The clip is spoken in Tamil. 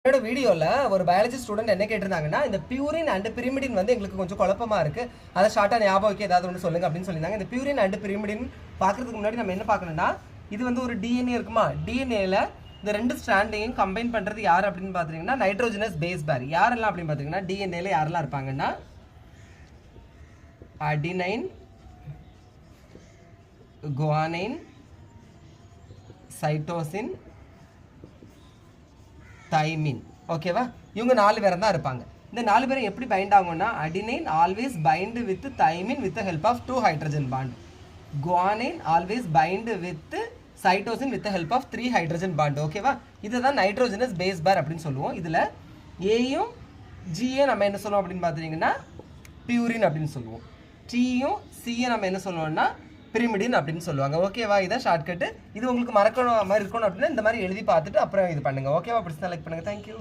என்னோட வீடியோவில் ஒரு பயாலஜி ஸ்டூடெண்ட் என்ன கேட்டிருந்தாங்கன்னா இந்த பியூரின் அண்ட் பிரிமிடின் வந்து எங்களுக்கு கொஞ்சம் குழப்பமா இருக்கு, அதை ஷார்ட்டாக ஞாபகம் ஏதாவது ஒன்று சொல்லுங்க அப்படின்னு சொல்லியிருந்தாங்க. இந்த பியூரின் அண்ட் பிரிமிடின் பார்க்கறதுக்கு முன்னாடி நம்ம என்ன பார்க்கணும்னா, இது வந்து ஒரு டிஎன்ஏ இருக்குமா, டிஎன்ஏல இந்த ரெண்டு ஸ்ட்ராண்டையும் கம்பைன் பண்ணுறது யார் அப்படின்னு பார்த்தீங்கன்னா நைட்ரோஜனஸ் பேஸ் பேர். யாரெல்லாம் அப்படின்னு பார்த்தீங்கன்னா டிஎன்ஏல யாரெல்லாம் இருப்பாங்கன்னா அடினைன், குவானைன், சைட்டோசின், தைமின். ஓகேவா, இவங்க 4 பேரும் தான் இருப்பாங்க. இந்த 4 பேரும் எப்படி பைண்ட் ஆகும்னா, adenine always bind with thymine with help of 2 hydrogen bond. Guanine always bind with cytosine with help of 3 hydrogen bond. ஓகேவா, இதுதான் நைட்ரோஜனஸ் பேஸ் பேர் அப்படின்னு சொல்லுவோம். இதில் ஏயும் ஜியும் நம்ம என்ன சொல்லுவோம் அப்படின்னு பார்த்தீங்கன்னா பியூரின் அப்படின்னு சொல்லுவோம். டீயும் சியும் நம்ம என்ன சொல்லுவோம்னா பிரிமிடின் அப்படின்னு சொல்லுவாங்க. ஓகேவா, இதான் ஷார்ட்கட்டு. இது உங்களுக்கு மறக்கணும் மாதிரி இருக்கணும் அப்படின்னா இந்த மாதிரி எழுதி பார்த்துட்டு அப்புறம் இது பண்ணுங்க. ஓகேவா, பிடிச்சா லைக் பண்ணுங்க. தேங்க்யூ.